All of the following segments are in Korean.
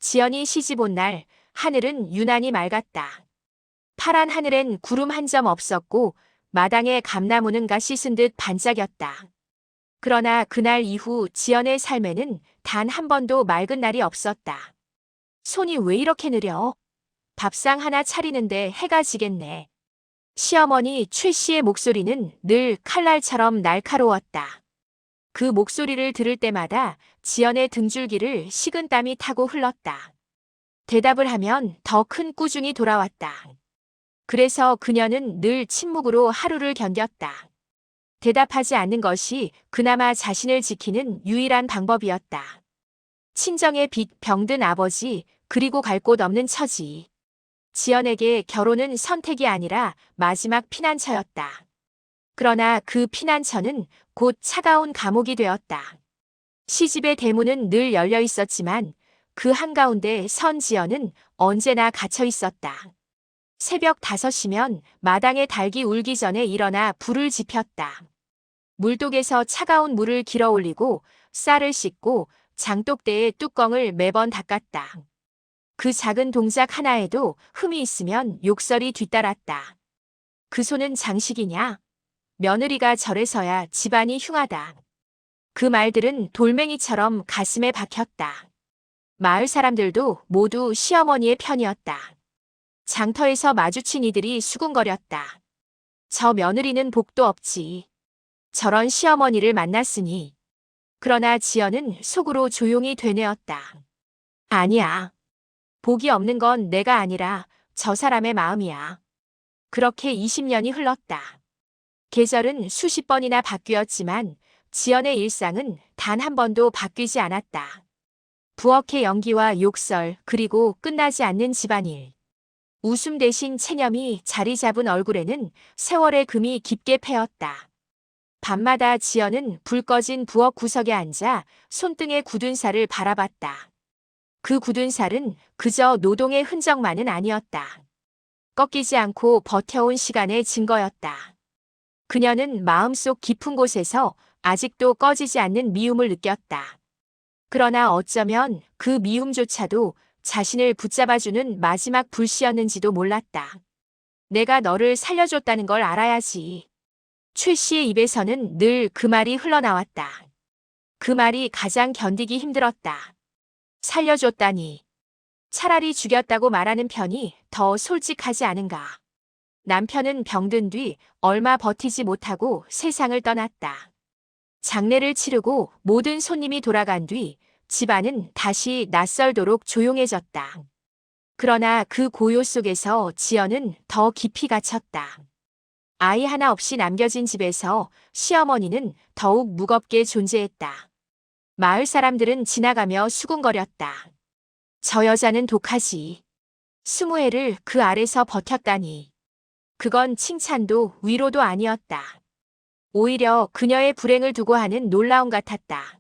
지연이 시집 온 날, 하늘은 유난히 맑았다. 파란 하늘엔 구름 한 점 없었고, 마당에 감나무는 가 씻은 듯 반짝였다. 그러나 그날 이후 지연의 삶에는 단 한 번도 맑은 날이 없었다. 손이 왜 이렇게 느려? 밥상 하나 차리는데 해가 지겠네. 시어머니 최 씨의 목소리는 늘 칼날처럼 날카로웠다. 그 목소리를 들을 때마다 지연의 등줄기를 식은땀이 타고 흘렀다. 대답을 하면 더 큰 꾸중이 돌아왔다. 그래서 그녀는 늘 침묵으로 하루를 견뎠다. 대답하지 않는 것이 그나마 자신을 지키는 유일한 방법이었다. 친정의 빚 병든 아버지, 그리고 갈 곳 없는 처지. 지연에게 결혼은 선택이 아니라 마지막 피난처였다. 그러나 그 피난처는 곧 차가운 감옥이 되었다. 시집의 대문은 늘 열려 있었지만 그 한가운데 선 지연은 언제나 갇혀 있었다. 새벽 5시면 마당에 닭이 울기 전에 일어나 불을 지폈다. 물독에서 차가운 물을 길어 올리고 쌀을 씻고 장독대의 뚜껑을 매번 닦았다. 그 작은 동작 하나에도 흠이 있으면 욕설이 뒤따랐다. 그 손은 장식이냐? 며느리가 저래서야 집안이 흉하다. 그 말들은 돌멩이처럼 가슴에 박혔다. 마을 사람들도 모두 시어머니의 편이었다. 장터에서 마주친 이들이 수군거렸다. 저 며느리는 복도 없지. 저런 시어머니를 만났으니. 그러나 지연은 속으로 조용히 되뇌었다. 아니야. 복이 없는 건 내가 아니라 저 사람의 마음이야. 그렇게 20년이 흘렀다. 계절은 수십 번이나 바뀌었지만 지연의 일상은 단 한 번도 바뀌지 않았다. 부엌의 연기와 욕설, 그리고 끝나지 않는 집안일. 웃음 대신 체념이 자리 잡은 얼굴에는 세월의 금이 깊게 패였다. 밤마다 지연은 불 꺼진 부엌 구석에 앉아 손등에 굳은 살을 바라봤다. 그 굳은 살은 그저 노동의 흔적만은 아니었다. 꺾이지 않고 버텨온 시간의 증거였다. 그녀는 마음속 깊은 곳에서 아직도 꺼지지 않는 미움을 느꼈다. 그러나 어쩌면 그 미움조차도 자신을 붙잡아주는 마지막 불씨였는지도 몰랐다. 내가 너를 살려줬다는 걸 알아야지. 최 씨의 입에서는 늘 그 말이 흘러나왔다. 그 말이 가장 견디기 힘들었다. 살려줬다니. 차라리 죽였다고 말하는 편이 더 솔직하지 않은가. 남편은 병든 뒤 얼마 버티지 못하고 세상을 떠났다. 장례를 치르고 모든 손님이 돌아간 뒤 집안은 다시 낯설도록 조용해졌다. 그러나 그 고요 속에서 지연은 더 깊이 갇혔다. 아이 하나 없이 남겨진 집에서 시어머니는 더욱 무겁게 존재했다. 마을 사람들은 지나가며 수군거렸다. 저 여자는 독하지. 20해를 그 아래서 버텼다니. 그건 칭찬도 위로도 아니었다. 오히려 그녀의 불행을 두고 하는 놀라움 같았다.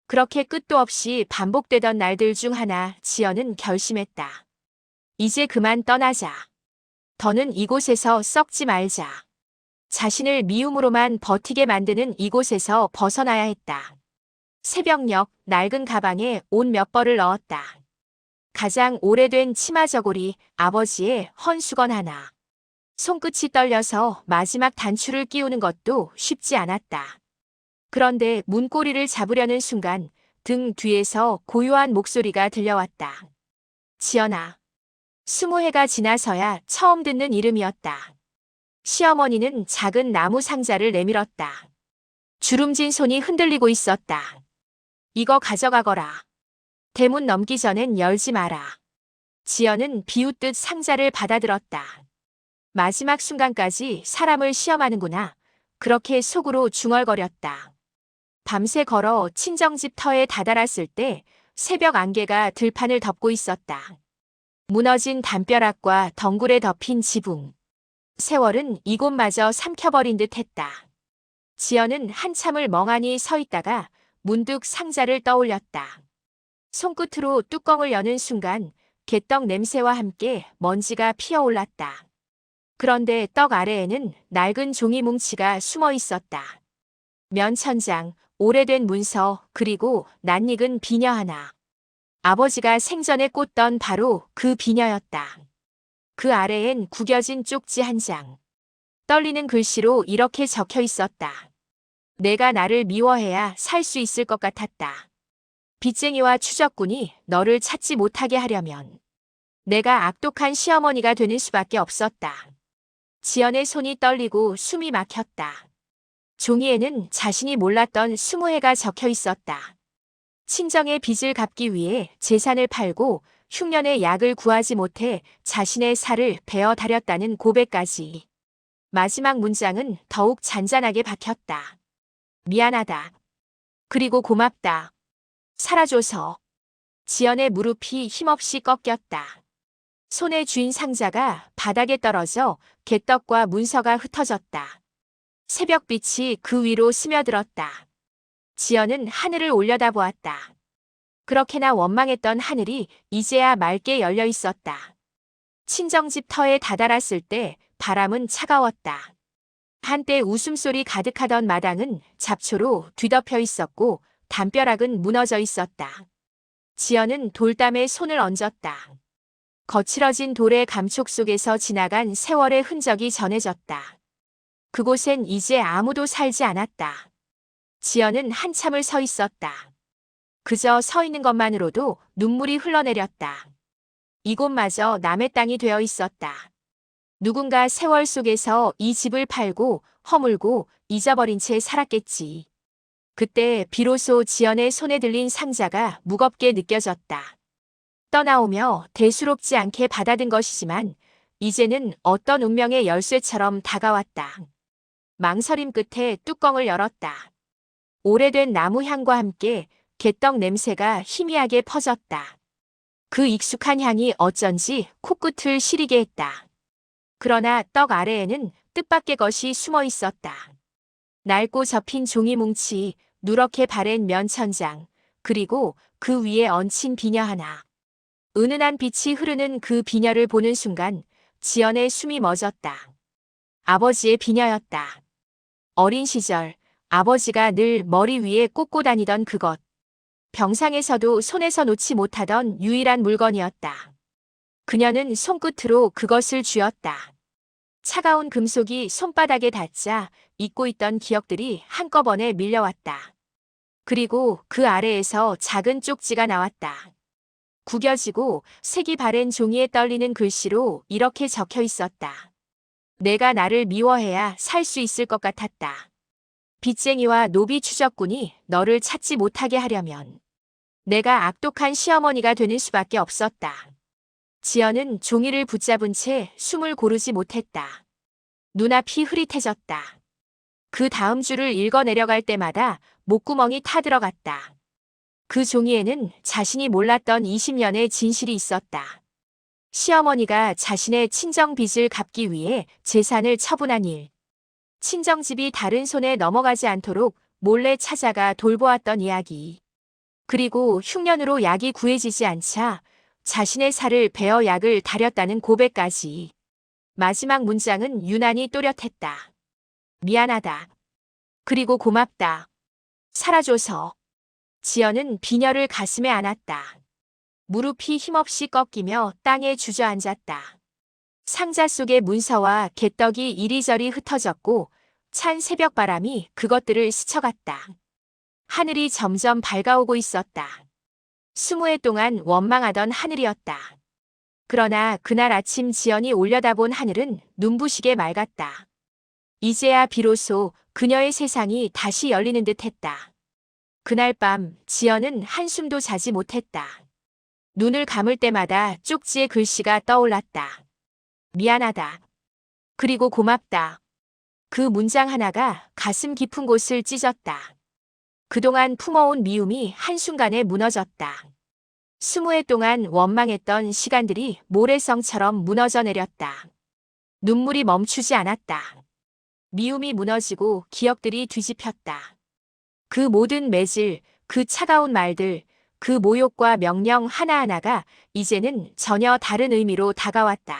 그렇게 끝도 없이 반복되던 날들 중 하나 지연은 결심했다. 이제 그만 떠나자. 더는 이곳에서 썩지 말자. 자신을 미움으로만 버티게 만드는 이곳에서 벗어나야 했다. 새벽녘 낡은 가방에 옷 몇 벌을 넣었다. 가장 오래된 치마 저고리, 아버지의 헌수건 하나. 손끝이 떨려서 마지막 단추를 끼우는 것도 쉽지 않았다. 그런데 문고리를 잡으려는 순간 등 뒤에서 고요한 목소리가 들려왔다. 지연아. 20해가 지나서야 처음 듣는 이름이었다. 시어머니는 작은 나무 상자를 내밀었다. 주름진 손이 흔들리고 있었다. 이거 가져가거라. 대문 넘기 전엔 열지 마라. 지연은 비웃듯 상자를 받아들었다. 마지막 순간까지 사람을 시험하는구나. 그렇게 속으로 중얼거렸다. 밤새 걸어 친정집 터에 다다랐을 때 새벽 안개가 들판을 덮고 있었다. 무너진 담벼락과 덩굴에 덮인 지붕. 세월은 이곳마저 삼켜버린 듯 했다. 지연은 한참을 멍하니 서 있다가 문득 상자를 떠올렸다. 손끝으로 뚜껑을 여는 순간 개떡 냄새와 함께 먼지가 피어올랐다. 그런데 떡 아래에는 낡은 종이 뭉치가 숨어 있었다. 면천장, 오래된 문서, 그리고 낯익은 비녀 하나. 아버지가 생전에 꽂던 바로 그 비녀였다. 그 아래엔 구겨진 쪽지 한 장. 떨리는 글씨로 이렇게 적혀 있었다. 내가 나를 미워해야 살 수 있을 것 같았다. 빚쟁이와 추적꾼이 너를 찾지 못하게 하려면 내가 악독한 시어머니가 되는 수밖에 없었다. 지연의 손이 떨리고 숨이 막혔다. 종이에는 자신이 몰랐던 20회가 적혀 있었다. 친정의 빚을 갚기 위해 재산을 팔고 흉년의 약을 구하지 못해 자신의 살을 베어 다렸다는 고백까지. 마지막 문장은 더욱 잔잔하게 박혔다. 미안하다. 그리고 고맙다. 살아줘서. 지연의 무릎이 힘없이 꺾였다. 손에 쥔 상자가 바닥에 떨어져 개떡과 문서가 흩어졌다. 새벽빛이 그 위로 스며들었다. 지연은 하늘을 올려다보았다. 그렇게나 원망했던 하늘이 이제야 맑게 열려 있었다. 친정집 터에 다다랐을 때 바람은 차가웠다. 한때 웃음소리 가득하던 마당은 잡초로 뒤덮여 있었고 담벼락은 무너져 있었다. 지연은 돌담에 손을 얹었다. 거칠어진 돌의 감촉 속에서 지나간 세월의 흔적이 전해졌다. 그곳엔 이제 아무도 살지 않았다. 지연은 한참을 서 있었다. 그저 서 있는 것만으로도 눈물이 흘러내렸다. 이곳마저 남의 땅이 되어 있었다. 누군가 세월 속에서 이 집을 팔고 허물고 잊어버린 채 살았겠지. 그때 비로소 지연의 손에 들린 상자가 무겁게 느껴졌다. 떠나오며 대수롭지 않게 받아든 것이지만 이제는 어떤 운명의 열쇠처럼 다가왔다. 망설임 끝에 뚜껑을 열었다. 오래된 나무 향과 함께 개떡 냄새가 희미하게 퍼졌다. 그 익숙한 향이 어쩐지 코끝을 시리게 했다. 그러나 떡 아래에는 뜻밖의 것이 숨어 있었다. 낡고 접힌 종이 뭉치, 누렇게 바랜 면천장, 그리고 그 위에 얹힌 비녀 하나. 은은한 빛이 흐르는 그 비녀를 보는 순간 지연의 숨이 멎었다. 아버지의 비녀였다. 어린 시절 아버지가 늘 머리 위에 꽂고 다니던 그것. 병상에서도 손에서 놓지 못하던 유일한 물건이었다. 그녀는 손끝으로 그것을 쥐었다. 차가운 금속이 손바닥에 닿자 잊고 있던 기억들이 한꺼번에 밀려왔다. 그리고 그 아래에서 작은 쪽지가 나왔다. 구겨지고 색이 바랜 종이에 떨리는 글씨로 이렇게 적혀 있었다. 내가 나를 미워해야 살 수 있을 것 같았다. 빚쟁이와 노비 추적꾼이 너를 찾지 못하게 하려면 내가 악독한 시어머니가 되는 수밖에 없었다. 지연은 종이를 붙잡은 채 숨을 고르지 못했다. 눈앞이 흐릿해졌다. 그 다음 줄을 읽어 내려갈 때마다 목구멍이 타들어갔다. 그 종이에는 자신이 몰랐던 20년의 진실이 있었다. 시어머니가 자신의 친정 빚을 갚기 위해 재산을 처분한 일. 친정집이 다른 손에 넘어가지 않도록 몰래 찾아가 돌보았던 이야기. 그리고 흉년으로 약이 구해지지 않자 자신의 살을 베어 약을 다렸다는 고백까지. 마지막 문장은 유난히 또렷했다. 미안하다. 그리고 고맙다. 살아줘서. 지연은 비녀를 가슴에 안았다. 무릎이 힘없이 꺾이며 땅에 주저앉았다. 상자 속의 문서와 개떡이 이리저리 흩어졌고 찬 새벽바람이 그것들을 스쳐갔다. 하늘이 점점 밝아오고 있었다. 20해 동안 원망하던 하늘이었다. 그러나 그날 아침 지연이 올려다본 하늘은 눈부시게 맑았다. 이제야 비로소 그녀의 세상이 다시 열리는 듯했다. 그날 밤 지연은 한숨도 자지 못했다. 눈을 감을 때마다 쪽지의 글씨가 떠올랐다. 미안하다. 그리고 고맙다. 그 문장 하나가 가슴 깊은 곳을 찢었다. 그동안 품어온 미움이 한순간에 무너졌다. 20해 동안 원망했던 시간들이 모래성처럼 무너져 내렸다. 눈물이 멈추지 않았다. 미움이 무너지고 기억들이 뒤집혔다. 그 모든 매질, 그 차가운 말들, 그 모욕과 명령 하나하나가 이제는 전혀 다른 의미로 다가왔다.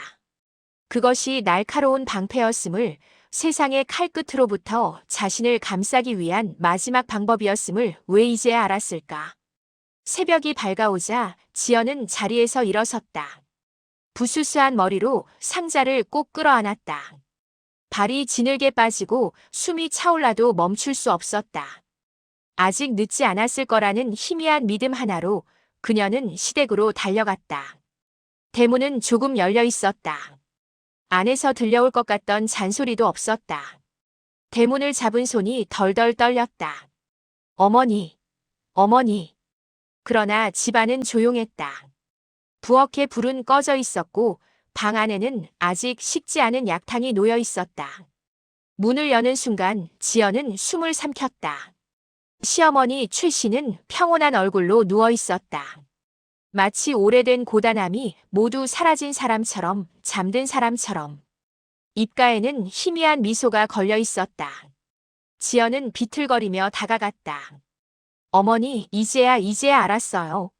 그것이 날카로운 방패였음을, 세상의 칼끝으로부터 자신을 감싸기 위한 마지막 방법이었음을 왜 이제야 알았을까? 새벽이 밝아오자 지연은 자리에서 일어섰다. 부스스한 머리로 상자를 꼭 끌어안았다. 발이 지늘게 빠지고 숨이 차올라도 멈출 수 없었다. 아직 늦지 않았을 거라는 희미한 믿음 하나로 그녀는 시댁으로 달려갔다. 대문은 조금 열려 있었다. 안에서 들려올 것 같던 잔소리도 없었다. 대문을 잡은 손이 덜덜 떨렸다. 어머니, 어머니. 그러나 집안은 조용했다. 부엌에 불은 꺼져 있었고 방 안에는 아직 식지 않은 약탕이 놓여 있었다. 문을 여는 순간 지연은 숨을 삼켰다. 시어머니 최 씨는 평온한 얼굴로 누워 있었다. 마치 오래된 고단함이 모두 사라진 사람처럼, 잠든 사람처럼. 입가에는 희미한 미소가 걸려 있었다. 지연은 비틀거리며 다가갔다. 어머니, 이제야 알았어요.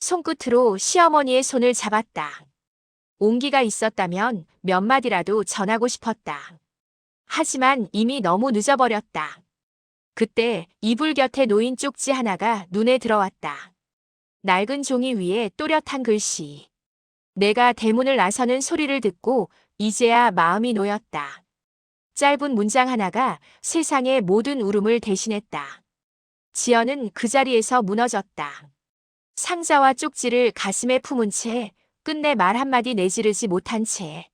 손끝으로 시어머니의 손을 잡았다. 온기가 있었다면 몇 마디라도 전하고 싶었다. 하지만 이미 너무 늦어버렸다. 그때 이불 곁에 놓인 쪽지 하나가 눈에 들어왔다. 낡은 종이 위에 또렷한 글씨. 내가 대문을 나서는 소리를 듣고 이제야 마음이 놓였다. 짧은 문장 하나가 세상의 모든 울음을 대신했다. 지연은 그 자리에서 무너졌다. 상자와 쪽지를 가슴에 품은 채 끝내 말 한마디 내지르지 못한 채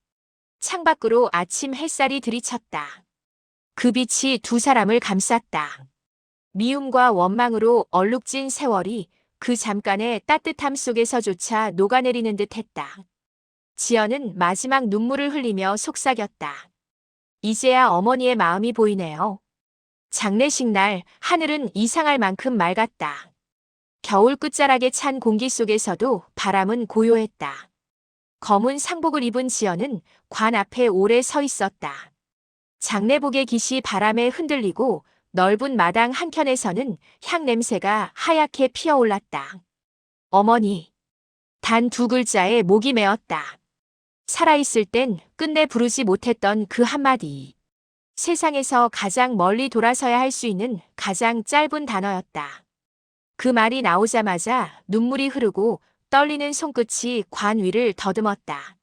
창밖으로 아침 햇살이 들이쳤다. 그 빛이 두 사람을 감쌌다. 미움과 원망으로 얼룩진 세월이 그 잠깐의 따뜻함 속에서조차 녹아내리는 듯 했다. 지연은 마지막 눈물을 흘리며 속삭였다. 이제야 어머니의 마음이 보이네요. 장례식 날 하늘은 이상할 만큼 맑았다. 겨울 끝자락에 찬 공기 속에서도 바람은 고요했다. 검은 상복을 입은 지연은 관 앞에 오래 서 있었다. 장례복의 깃이 바람에 흔들리고 넓은 마당 한켠에서는 향 냄새가 하얗게 피어올랐다. 어머니. 단 두 글자에 목이 메었다. 살아있을 땐 끝내 부르지 못했던 그 한마디. 세상에서 가장 멀리 돌아서야 할 수 있는 가장 짧은 단어였다. 그 말이 나오자마자 눈물이 흐르고 떨리는 손끝이 관 위를 더듬었다.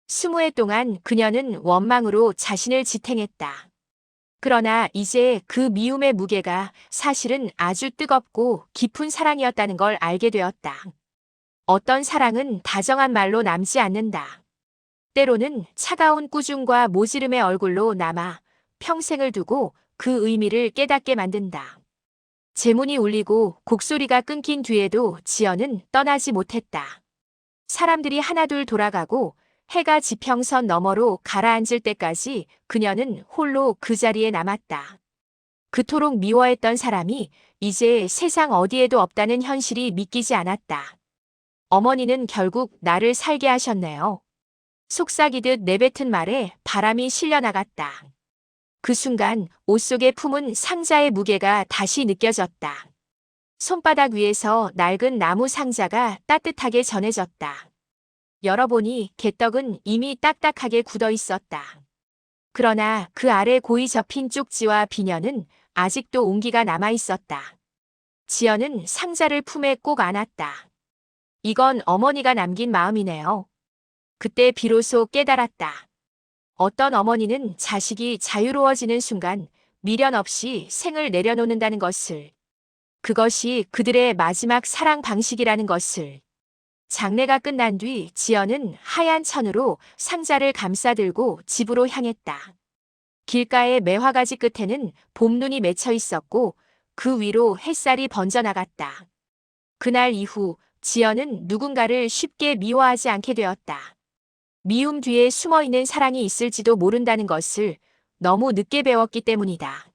20해 동안 그녀는 원망으로 자신을 지탱했다. 그러나 이제 그 미움의 무게가 사실은 아주 뜨겁고 깊은 사랑이었다는 걸 알게 되었다. 어떤 사랑은 다정한 말로 남지 않는다. 때로는 차가운 꾸중과 모지름의 얼굴로 남아 평생을 두고 그 의미를 깨닫게 만든다. 제문이 울리고 곡소리가 끊긴 뒤에도 지연은 떠나지 못했다. 사람들이 하나둘 돌아가고 해가 지평선 너머로 가라앉을 때까지 그녀는 홀로 그 자리에 남았다. 그토록 미워했던 사람이 이제 세상 어디에도 없다는 현실이 믿기지 않았다. 어머니는 결국 나를 살게 하셨네요. 속삭이듯 내뱉은 말에 바람이 실려나갔다. 그 순간 옷 속에 품은 상자의 무게가 다시 느껴졌다. 손바닥 위에서 낡은 나무 상자가 따뜻하게 전해졌다. 열어보니 개떡은 이미 딱딱하게 굳어 있었다. 그러나 그 아래 고이 접힌 쪽지와 비녀는 아직도 온기가 남아 있었다. 지연은 상자를 품에 꼭 안았다. 이건 어머니가 남긴 마음이네요. 그때 비로소 깨달았다. 어떤 어머니는 자식이 자유로워지는 순간 미련 없이 생을 내려놓는다는 것을. 그것이 그들의 마지막 사랑 방식이라는 것을. 장례가 끝난 뒤 지연은 하얀 천으로 상자를 감싸들고 집으로 향했다. 길가의 매화가지 끝에는 봄눈이 맺혀 있었고 그 위로 햇살이 번져나갔다. 그날 이후 지연은 누군가를 쉽게 미워하지 않게 되었다. 미움 뒤에 숨어있는 사랑이 있을지도 모른다는 것을 너무 늦게 배웠기 때문이다.